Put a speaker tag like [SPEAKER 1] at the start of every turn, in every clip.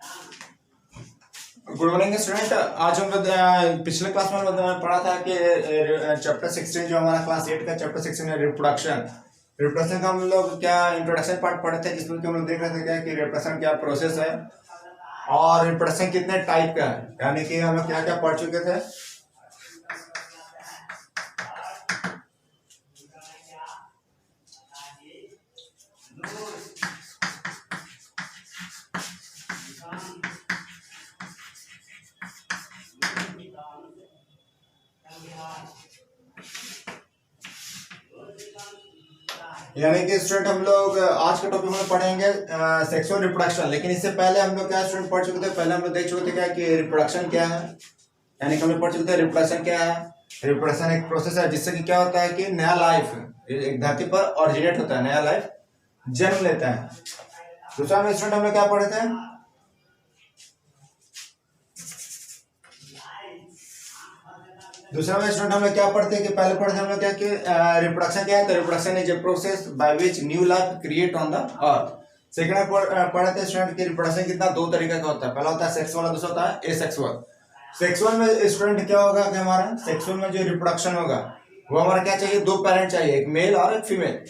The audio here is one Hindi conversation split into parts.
[SPEAKER 1] Good morning student. आज हम लोग पिछले क्लास में हम लोगों ने पढ़ा था कि चैप्टर 16 जो हमारा क्लास 8 का चैप्टर 16 है रिप्रोडक्शन। रिप्रोडक्शन का हम लोग क्या इंट्रोडक्शन पार्ट पढ़े थे, जिसमें कि हम लोग देख रहे थे क्या कि रिप्रोडक्शन क्या प्रोसेस है और रिप्रोडक्शन कितने टाइप का है, यानी कि हम लोग क्या क्या पढ़ चुके थे। यानी कि स्टूडेंट हम लोग आज के टॉपिक में पढ़ेंगे सेक्सुअल रिप्रोडक्शन। लेकिन इससे पहले हम लोग क्या स्टूडेंट पढ़ चुके थे, पहले हम लोग देख चुके थे क्या कि रिप्रोडक्शन क्या है, यानी कि हम लोग पढ़ चुके थे रिप्रोडक्शन क्या है। रिप्रोडक्शन एक प्रोसेस है जिससे कि क्या होता है कि नया लाइफ एक धरती पर ऑरिजिनेट होता है, नया लाइफ जन्म लेता है। दूसरा में स्टूडेंट हम लोग क्या पढ़े थे, दूसरा में स्टूडेंट हम लोग क्या पढ़ते हैं कि पहले पढ़ते हम लोग क्या कि रिप्रोडक्शन क्या है। तो reproduction is a process by which new life create on the earth. Second में पढ़ते हैं स्टूडेंट कि रिप्रोडक्शन कितना दो तरीके का होता है, पहला होता है सेक्सुअल और दूसरा होता है एसेक्सुअल। सेक्सुअल में स्टूडेंट क्या होगा कि हमारा सेक्सुअल में जो रिप्रोडक्शन होगा वो हमारा क्या चाहिए, दो पेरेंट चाहिए, एक मेल और एक फीमेल।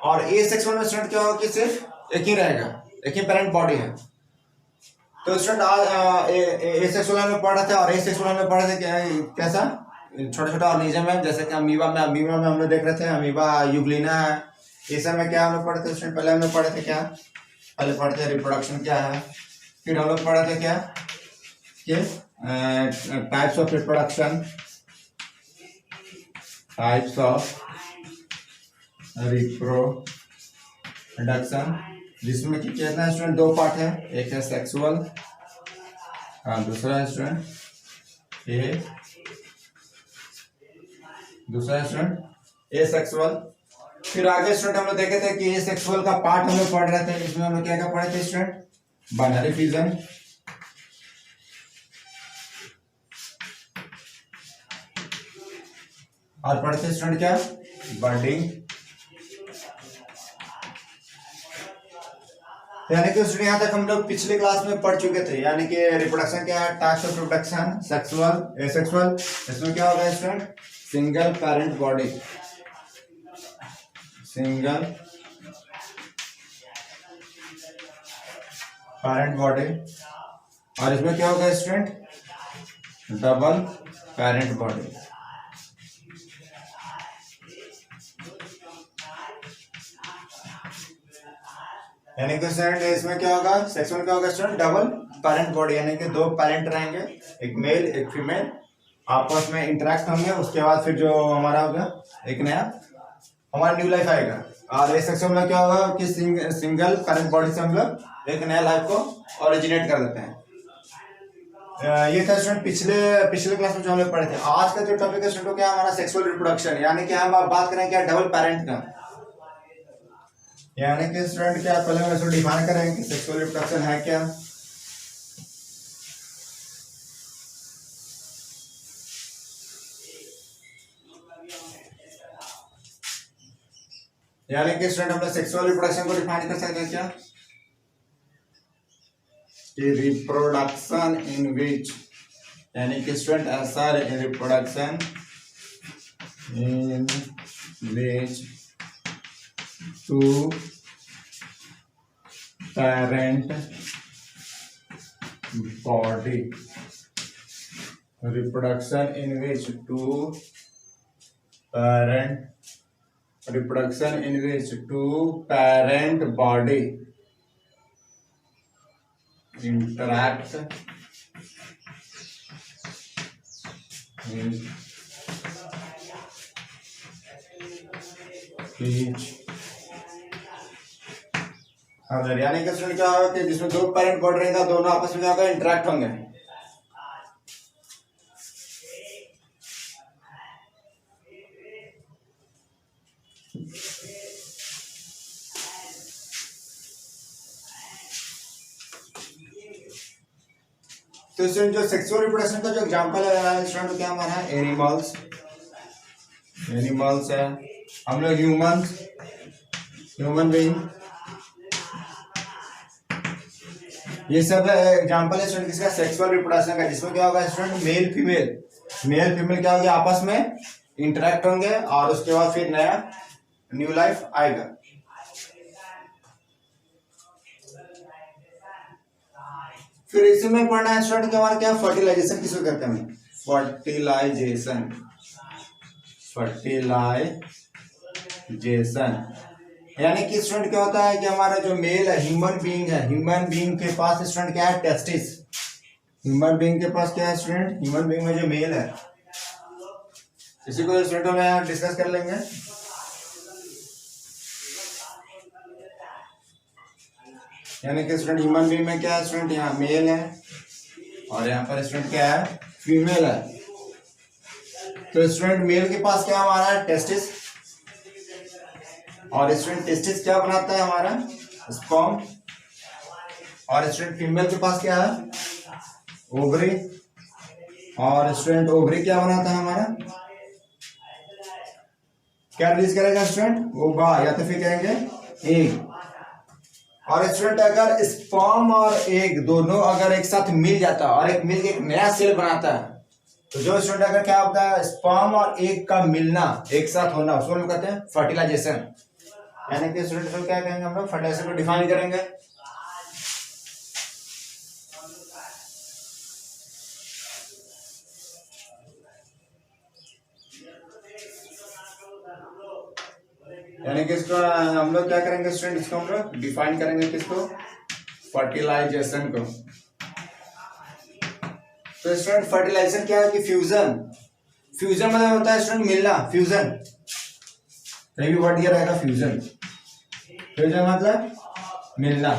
[SPEAKER 1] और एसेक्सुअल में स्टूडेंट क्या होगा कि सिर्फ एक ही रहेगा, एक ही पेरेंट बॉडी है। तो स्टूडेंट आज एसेक्सुअल में पढ़ रहे थे और एसेक्सुअल में पढ़ रहे थे कैसा छोटा छोटा ऑर्गेनिज्म है, जैसे कि अमीबा में हम लोग देख रहे थे अमीबा यूग्लिना है। ये सब में क्या हम लोग पढ़े थे स्टूडेंट, पहले हम लोग पढ़े थे क्या, पहले पढ़े थे रिप्रोडक्शन क्या है, फिर हम लोग पढ़े थे क्या कि types of reproduction, types of reproduction, जिसमें कि कितना स्टूडेंट दो पार्ट है, एक है सेक्सुअल दूसरा है स्टूडेंट एसेक्सुअल। फिर आगे स्टूडेंट हम लोग देखे थे कि एसेक्सुअल का पार्ट हम लोग पढ़ रहे थे, इसमें हम लोग क्या क्या पढ़े थे स्टूडेंट, बाइनरी फिजन, और पढ़ते थे स्टूडेंट क्या बर्डिंग। यानी कि स्टूडेंट यहाँ तक हम लोग पिछले क्लास में पढ़ चुके थे, यानी कि रिप्रोडक्शन क्या है, types of reproduction, sexual asexual. इसमें क्या होगा student, single parent body, single parent body, और इसमें क्या होगा स्टूडेंट, डबल पेरेंट बॉडी। यानी कि स्टूडेंट इसमें क्या होगा, सेक्सुअल क्या होगा स्टूडेंट, डबल पेरेंट बॉडी, यानी कि दो पेरेंट रहेंगे, एक मेल एक फीमेल, आपस में इंटरेक्ट होंगे, उसके बाद फिर जो हमारा होगा एक नया हमारा न्यू लाइफ आएगा। और इस सेक्सुअल में क्या होगा कि सिंगल पेरेंट बॉडी से हम लोग एक नया लाइफ को ओरिजिनेट कर देते हैं। ये था स्टूडेंट पिछले क्लास में जो हम लोग पढ़े थे। आज का जो टॉपिक है स्टूडेंट क्या हमारा सेक्सुअल रिप्रोडक्शन, यानी कि हम बात करें क्या डबल पेरेंट का, यानी कि स्टूडेंट क्या पहले हम इसको डिफाइन करेंगे कि सेक्सुअल रिप्रोडक्शन है क्या। यानी कि स्टूडेंट हम लोग सेक्सुअल रिप्रोडक्शन को डिफाइन कर सकते हैं क्या कि रिप्रोडक्शन इन विच, यानी कि स्टूडेंट ऐसा reproduction in which two parent body, reproduction in which two parent, reproduction in which two parent body interact in each other। यानी कि स्टूडेंट क्या होगा कि जिसमें दो पेरेंट बॉडी रहेगा, दोनों आपस में क्या होगा इंटरेक्ट होंगे। तो स्टूडेंट जो सेक्सुअल रिप्रोडक्शन का जो एग्जांपल है स्टूडेंट क्या हमारा है, एनिमल्स है, हम लोग ह्यूमन बीइंग, ये सब एग्जांपल है स्टूडेंट किसका, सेक्सुअल रिप्रोडक्शन का, जिसमें क्या होगा स्टूडेंट, मेल फीमेल क्या होगा, आपस में इंटरेक्ट होंगे और उसके बाद फिर नया न्यू लाइफ आएगा। फिर इसी में पढ़ना है स्टूडेंट कि हमारा क्या, फर्टिलाइजेशन किसको कहते हैं, फर्टिलाइजेशन यानी कि स्टूडेंट क्या होता है कि हमारा जो मेल है, ह्यूमन बीइंग के पास स्टूडेंट क्या है, टेस्टिस। ह्यूमन बीइंग के पास क्या है स्टूडेंट, ह्यूमन बीइंग में जो मेल है, इसी को स्टूडेंट में डिस्कस कर लेंगे। यानी कि स्टूडेंट ह्यूमन बीइंग में क्या है स्टूडेंट, यहाँ मेल है और यहाँ पर स्टूडेंट क्या है, फीमेल है। तो स्टूडेंट मेल के पास क्या हमारा है, टेस्टिस, और स्टूडेंट टेस्टिस क्या बनाता है हमारा, स्पर्म। और स्टूडेंट फीमेल के पास क्या है, ओवरी, और स्टूडेंट ओवरी क्या बनाता है हमारा, क्या रिलीज करेगा स्टूडेंट, ओवा, या तो फिर कहेंगे एग। और स्टूडेंट अगर स्पर्म और एग दोनों अगर एक साथ मिल जाता है और एक मिल के एक नया सेल बनाता है, तो जो स्टूडेंट अगर क्या होता है, स्पर्म और एग का मिलना, एक साथ होना, उसको हम कहते हैं फर्टिलाइजेशन। यानी कि स्टूडेंट को क्या कहेंगे हम लोग, फर्टिलाइजेशन को डिफाइन करेंगे। यानी कि इसको हम लोग क्या करेंगे स्टूडेंट, इसको हम लोग डिफाइन करेंगे किसको, फर्टिलाइजेशन को। तो स्टूडेंट फर्टिलाइजेशन क्या है कि फ्यूजन मतलब होता है स्टूडेंट मिलना, फ्यूजन, कहीं भी वर्ड ये रहेगा फ्यूजन मतलब मिलना,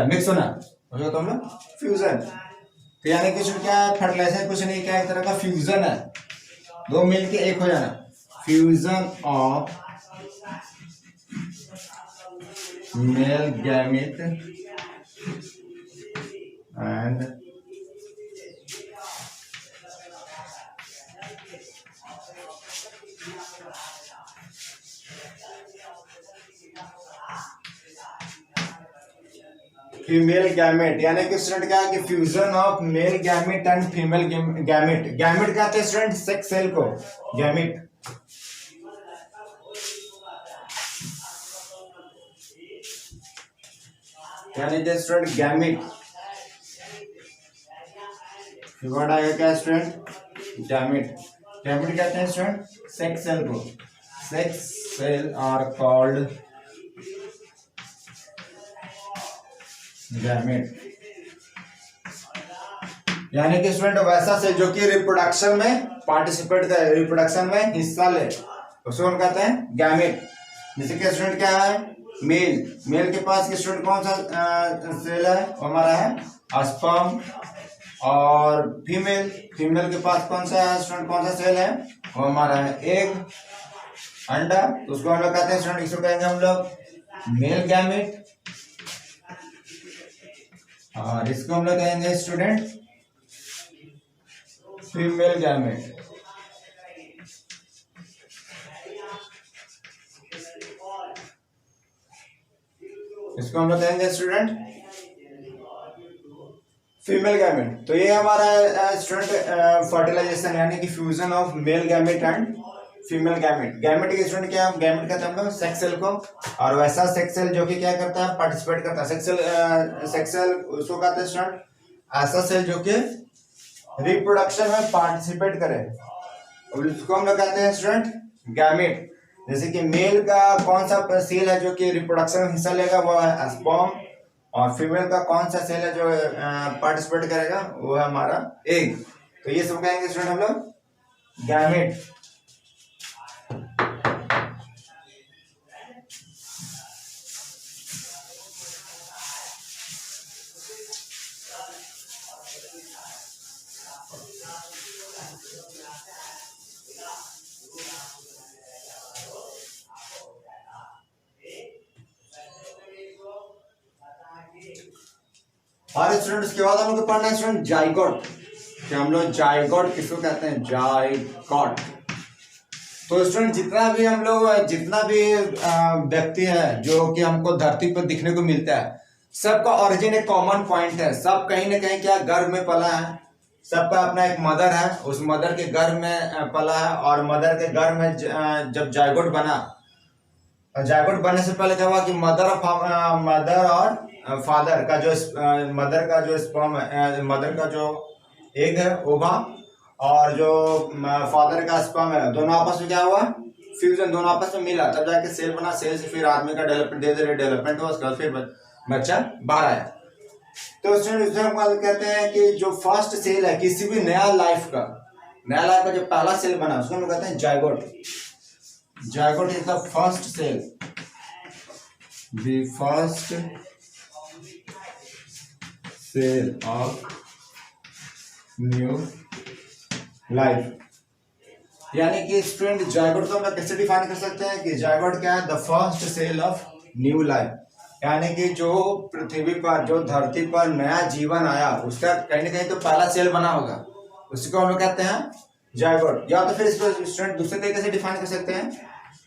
[SPEAKER 1] मिक्स होना, तो हम लोग फ्यूजन। तो यानी कि क्या है, फर्टिलाइजेशन कुछ नहीं, क्या एक तरह का फ्यूजन है, दो मिलके एक हो जाना, fusion of male gamete and female gamete. यानी कि स्टूडेंट क्या है कि fusion of male gamete and female gamete. Gamete कहते हैं स्टूडेंट सेक्स सेल को, गैमेट। यानी कि स्टूडेंट गैमेट वर्ड आएगा क्या स्टूडेंट, गैमेट। गैमेट कहते हैं स्टूडेंट सेक्स सेल को, sex cell are called gamete. यानी कि स्टूडेंट वैसा सेल जो कि रिप्रोडक्शन में पार्टिसिपेट करे, रिप्रोडक्शन में हिस्सा ले, उसको हम कहते हैं गैमेट। जैसे कि स्टूडेंट क्या है, मेल के पास स्टूडेंट कौन सा सेल है, हमारा है स्पर्म। और फीमेल के पास कौन सा स्टूडेंट, कौन सा सेल है, वो हमारा है एग, अंडा। तो उसको हम लोग कहते हैं स्टूडेंट, इसको कहेंगे हम लोग मेल गैमेट, और इसको हम लोग कहेंगे स्टूडेंट फीमेल गैमेट। इसको हम लोग कहेंगे स्टूडेंट फीमेल गैमेट। तो ये हमारा स्टूडेंट फर्टिलाइजेशन यानी कि fusion of male gamete and female gamete. Gamete के स्टूडेंट क्या, गैमेट कहते हैं हम लोग सेक्स सेल को, और वैसा सेक्स सेल जो कि क्या करता है, पार्टिसिपेट करता है। सेक्स सेल उसको कहते हैं स्टूडेंट ऐसा सेल जो कि रिप्रोडक्शन में पार्टिसिपेट करे, और उसको हम लोग कहते हैं स्टूडेंट गैमेट। जैसे कि मेल का कौन सा सेल है जो कि रिप्रोडक्शन में हिस्सा लेगा, वो है स्पर्म, और फीमेल का कौन सा सेल है जो पार्टिसिपेट करेगा, वो है हमारा एग। तो ये सब कहेंगे स्टूडेंट हम लोग गैमेट। और स्टूडेंट उसके बाद हम लोग पढ़ना है स्टूडेंट जाइगोट। कि हम लोग जाइगोट किसको कहते हैं, जाइगोट। तो स्टूडेंट जितना भी व्यक्ति है जो कि हमको धरती पर दिखने को मिलता है, सबका ओरिजिन एक कॉमन पॉइंट है। सब कहीं ना कहीं क्या गर्भ में पला है। सबका अपना एक मदर है, उस मदर के गर्भ में पला है, और मदर के गर्भ में जब जायगोट बना, जायगोट बनने से पहले क्या हुआ कि मदर और फादर का जो मदर का जो स्पर्म है, मदर का जो एग है ओवा, और जो फादर का स्पर्म है, दोनों आपस में क्या हुआ, फ्यूजन, दोनों आपस में मिला, तब जाके सेल बना। सेल से फिर आदमी का डेवलपमेंट, धीरे धीरे डेवलपमेंट हुआ, उसके बाद फिर बच्चा बाहर आया। तो हम कहते हैं कि जो फर्स्ट सेल है किसी भी नया लाइफ का जो पहला सेल बना, उसको हम कहते हैं zygote. Zygote is the first cell, the first cell of new life. यानी कि स्टूडेंट जायगोट को हम कैसे डिफाइन कर सकते हैं कि जायगोट क्या है, the first cell of new life. यानी कि जो पृथ्वी पर, जो धरती पर नया जीवन आया, उसका कहीं ना कहीं तो पहला सेल बना होगा, उसी को हम लोग कहते हैं जायगोट। या तो फिर इसको स्टूडेंट दूसरे तरीके से डिफाइन कर सकते हैं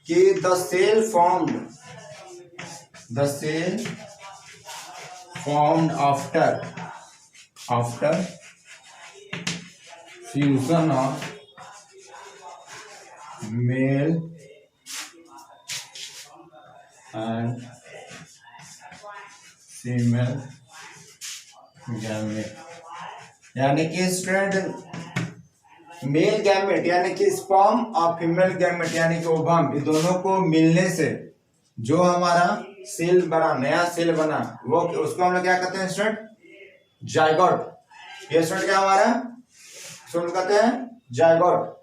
[SPEAKER 1] कि the cell formed after fusion of male and female gamete. यानी कि स्टूडेंट मेल गैमेट यानी कि स्पर्म और फीमेल गैमेट यानी कि ओवम, ये दोनों को मिलने से जो हमारा सेल बना, नया सेल बना, वो उसको हम लोग क्या कहते हैं स्टूडेंट, जायगोट। ये स्टूडेंट क्या हमारा, उसको कहते हैं जायगोट।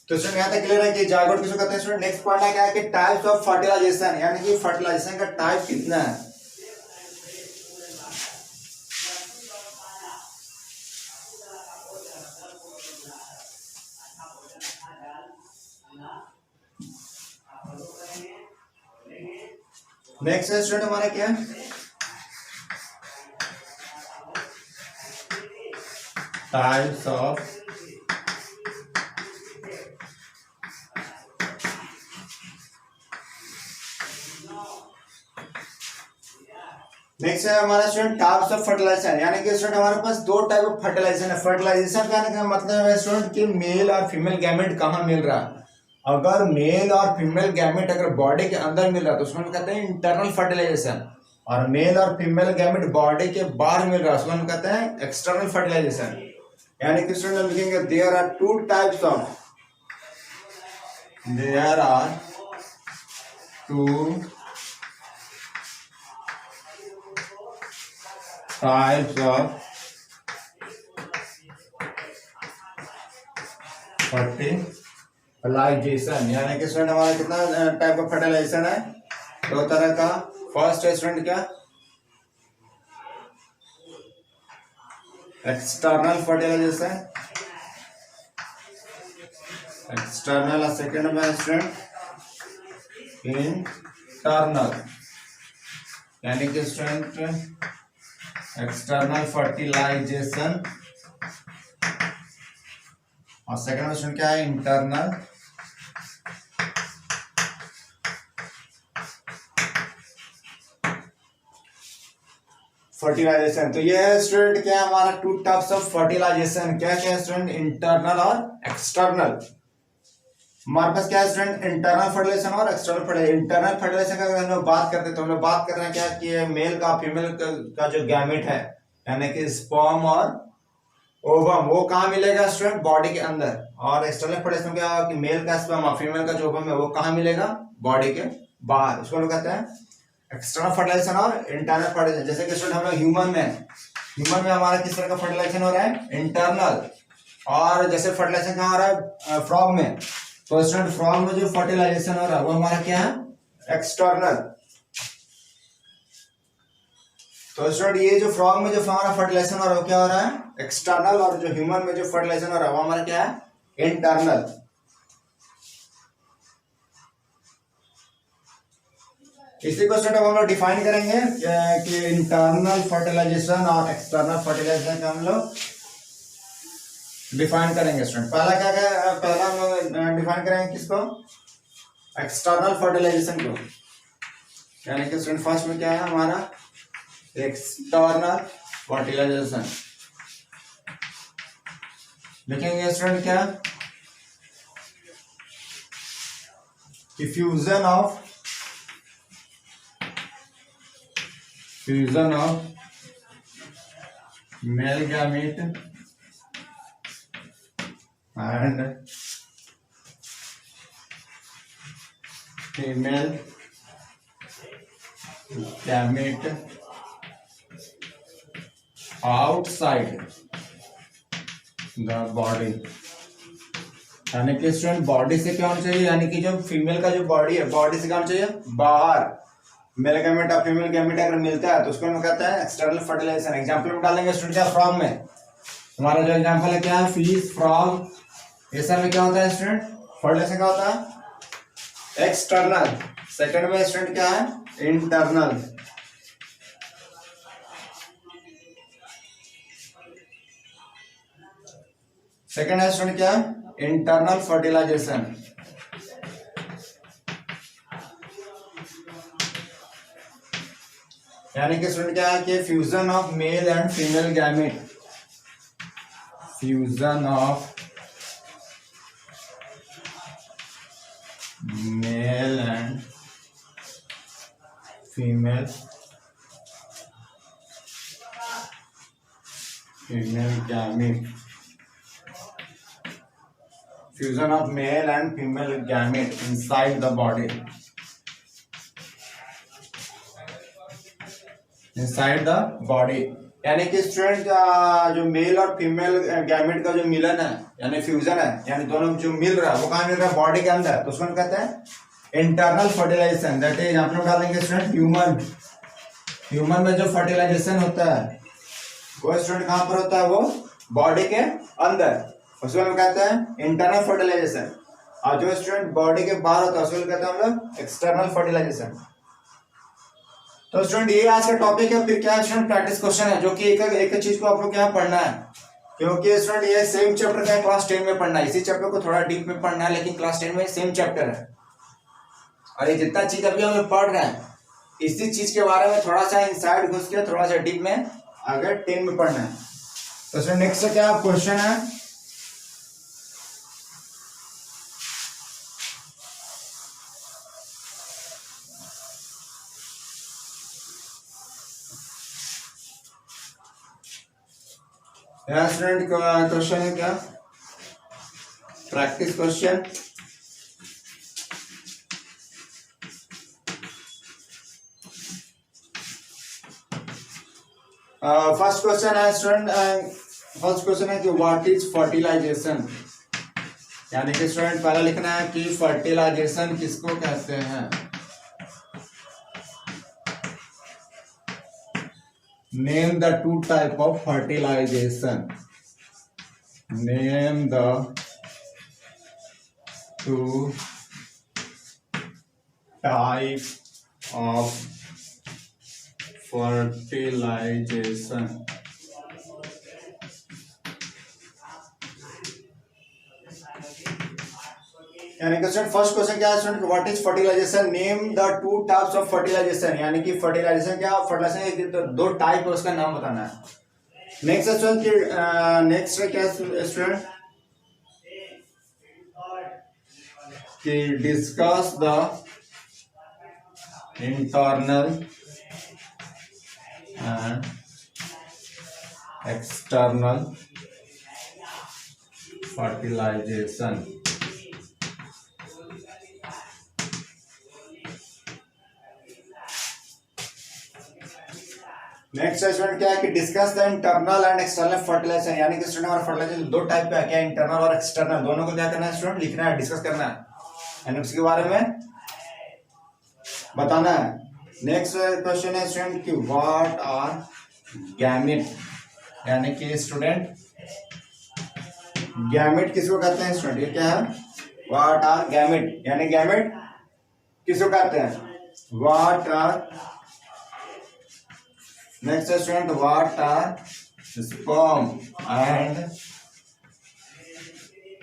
[SPEAKER 1] तो स्टूडेंट यहाँ तक क्लियर है कि जायगोट किसको कहते हैं स्टूडेंट। नेक्स्ट पॉइंट है क्या है कि टाइप्स ऑफ फर्टिलाइजेशन, यानी कि फर्टिलाइजेशन का टाइप कितना है। नेक्स्ट है स्टूडेंट हमारा क्या, टाइप्स ऑफ नेक्स्ट है हमारा स्टूडेंट टाइप्स ऑफ फर्टिलाइजेशन। यानी कि स्टूडेंट हमारे पास दो टाइप ऑफ फर्टिलाइजेशन है। फर्टिलाइजेशन का मतलब है स्टूडेंट कि मेल और फीमेल गैमेट कहाँ मिल रहा है। अगर मेल और फीमेल गैमेट अगर बॉडी के अंदर मिल रहा है तो उसको हम कहते हैं इंटरनल फर्टिलाइजेशन, और मेल और फीमेल गैमेट बॉडी के बाहर मिल रहा है उसको हम कहते हैं एक्सटर्नल फर्टिलाइजेशन। यानी कि स्टूडेंट हम लिखेंगे there are two types of fertilization. यानी कि स्टूडेंट हमारा कितना टाइप ऑफ फर्टिलाइजेशन है, दो तरह का। फर्स्ट है स्टूडेंट क्या, एक्सटर्नल फर्टिलाइजेशन, एक्सटर्नल, और सेकेंड में स्टूडेंट इंटरनल। यानी कि स्टूडेंट एक्सटर्नल फर्टिलाइजेशन और सेकेंड में स्टूडेंट क्या है, इंटरनल फर्टिलाइजेशन। तो ये है स्टूडेंट क्या है हमारा टू टाइप्स ऑफ फर्टिलाइजेशन। क्या क्या है स्टूडेंट, इंटरनल और एक्सटर्नल। हमारे पास क्या है स्टूडेंट, इंटरनल फर्टिलाइजेशन और एक्सटर्नल फर्टिलाइजेशन। इंटरनल फर्टिलाइजेशन का अगर हम लोग बात करते हैं तो हम लोग बात कर रहे हैं क्या कि मेल का फीमेल का जो गैमेट है, यानी कि स्पर्म और ओवम, वो कहाँ मिलेगा स्टूडेंट, बॉडी के अंदर। और एक्सटर्नल फर्टिलाइजेशन क्या है कि मेल का स्पर्म और फीमेल का जो ओवम है वो कहाँ मिलेगा, बॉडी के बाहर। उसको हम लोग कहते हैं एक्सटर्नल फर्टिलाइजेशन और इंटरनल फर्टिलाइजेशन। जैसे कि स्टूडेंट हम लोग ह्यूमन में हमारा किस तरह का फर्टिलाइजेशन हो रहा है, इंटरनल। और जैसे फर्टिलाइजेशन कहाँ हो रहा है, फ्रॉग में। तो स्टूडेंट फ्रॉग में जो फर्टिलाइजेशन हो रहा है वो हमारा क्या है, एक्सटर्नल। तो स्टूडेंट ये जो फ्रॉग में जो हमारा फर्टिलाइजेशन हो रहा है वो क्या हो रहा है, एक्सटर्नल। और जो ह्यूमन में जो फर्टिलाइजेशन हो रहा है वो हमारा क्या है, इंटरनल। इसी को स्टूडेंट हम लोग डिफाइन करेंगे कि इंटरनल फर्टिलाइजेशन और एक्सटर्नल फर्टिलाइजेशन का हम लोग डिफाइन करेंगे स्टूडेंट। पहला क्या क्या पहला हम लोग डिफाइन करेंगे किसको, एक्सटर्नल फर्टिलाइजेशन को, यानी कि स्टूडेंट फर्स्ट में क्या है हमारा एक्सटर्नल फर्टिलाइजेशन लिखेंगे स्टूडेंट क्या, fusion of male gamete and female gamete outside the body, यानी कि स्टूडेंट बॉडी से क्या होना चाहिए, यानी कि जो फीमेल का जो बॉडी है बॉडी से क्या होना चाहिए बाहर, मेल गैमेट और फीमेल गैमेट अगर मिलता है तो उसको हम कहते हैं एक्सटर्नल फर्टिलाइजेशन। एग्जांपल में डालेंगे स्टूडेंट क्या, फ्रॉग में हमारा जो एग्जांपल है क्या है, फिश, फ्रॉग, ये सब में क्या होता है स्टूडेंट फर्टिलाइजेशन क्या होता है एक्सटर्नल। सेकंड में स्टूडेंट क्या है इंटरनल। सेकंड है स्टूडेंट क्या, इंटरनल फर्टिलाइजेशन, यानी कि स्टूडेंट क्या है कि fusion of male and female gamete, fusion of male and female gamete, fusion of male and female gamete inside the body, inside the body, यानी कि स्टूडेंट जो मेल और फीमेल गैमेट का जो मिलन है यानी फ्यूजन है, यानी दोनों जो मिल रहा है वो कहाँ मिल रहा है बॉडी के अंदर, तो उसको हम कहते हैं इंटरनल फर्टिलाइजेशन। दैट इज आप लोग डालेंगे स्टूडेंट ह्यूमन में जो फर्टिलाइजेशन होता है वो स्टूडेंट कहाँ पर होता है, वो बॉडी के अंदर, उसको हम कहते हैं इंटरनल फर्टिलाइजेशन। और जो स्टूडेंट बॉडी के बाहर होता है उसको कहते हैं हम लोग एक्सटर्नल फर्टिलाइजेशन। तो स्टूडेंट ये आज का टॉपिक है। फिर क्या है स्टूडेंट प्रैक्टिस क्वेश्चन है जो कि एक चीज को आप लोग क्या पढ़ना है, क्योंकि स्टूडेंट ये सेम चैप्टर का क्लास 10 में पढ़ना है, इसी चैप्टर को थोड़ा डीप में पढ़ना है, लेकिन क्लास 10 में सेम चैप्टर है। और ये जितना चीज अभी हम लोग पढ़ रहे हैं इसी चीज के बारे में थोड़ा सा इनसाइड घुस के थोड़ा सा डीप में अगर 10 में पढ़ना है। तो स्टूडेंट नेक्स्ट क्या क्वेश्चन है, स्टूडेंट क्वेश्चन है क्या, प्रैक्टिस क्वेश्चन। फर्स्ट क्वेश्चन है स्टूडेंट, फर्स्ट क्वेश्चन है कि व्हाट इज फर्टिलाइजेशन, यानी कि स्टूडेंट पहला लिखना है कि फर्टिलाइजेशन किसको कहते हैं। Name the two type of fertilization. Name the two type of fertilization. यानी कि स्टूडेंट फर्स्ट क्वेश्चन क्या है student, what is fertilization, name the two types of fertilization, यानी कि फर्टिलाइजेशन क्या, फर्टिलाइजेशन के दो टाइप है उसका नाम बताना है। नेक्स्ट स्टूडेंट नेक्स्ट क्या स्टूडेंट कि discuss the internal and external fertilization. Next student क्या है कि discuss the internal and external fertilization, यानी कि स्टूडेंट हमारा फर्टिलाइजेशन दो टाइप का है, क्या इंटरनल और एक्सटर्नल, दोनों को क्या करना है स्टूडेंट, लिखना है, डिस्कस करना है, यानी उसके बारे में बताना है। नेक्स्ट क्वेश्चन है स्टूडेंट कि व्हाट आर गैमेट, यानी कि स्टूडेंट गैमेट किसको कहते हैं स्टूडेंट, ये क्या है व्हाट आर गैमेट, यानी गैमेट किसको कहते हैं। What are next student? What are sperm and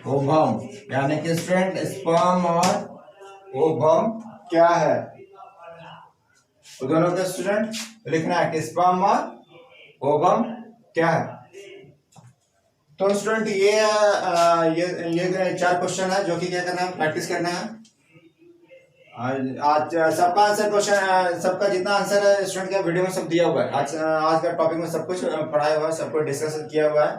[SPEAKER 1] ovum? यानी कि स्टूडेंट स्पर्म और ओवम क्या है? तो दोनों के स्टूडेंट लिखना है कि स्पर्म और ओवम क्या है। तो स्टूडेंट ये 4 क्वेश्चन है जो कि क्या करना है, प्रैक्टिस करना है। आज सबका आंसर क्वेश्चन, सबका जितना आंसर है स्टूडेंट का वीडियो में सब दिया हुआ है। आज का टॉपिक में सब कुछ पढ़ाया हुआ है, सब कुछ डिस्कस किया हुआ है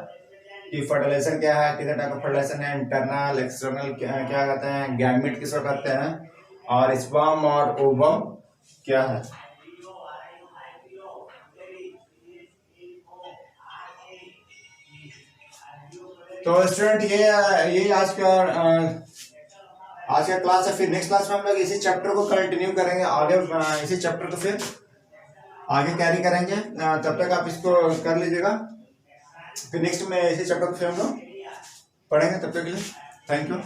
[SPEAKER 1] कि फर्टिलाइजेशन क्या है, कितने टाइप का फर्टिलाइजेशन है, इंटरनल एक्सटर्नल क्या कहते हैं, गैमेट किसको कहते हैं, और स्पर्म और ओवम क्या है। तो स्टूडेंट ये आज का क्लास है। फिर नेक्स्ट क्लास में हम लोग इसी चैप्टर को कंटिन्यू करेंगे आगे, इसी चैप्टर को फिर आगे कैरी करेंगे। तब तक आप इसको कर लीजिएगा। फिर नेक्स्ट में इसी चैप्टर को फिर हम लोग पढ़ेंगे। तब तक के लिए थैंक यू।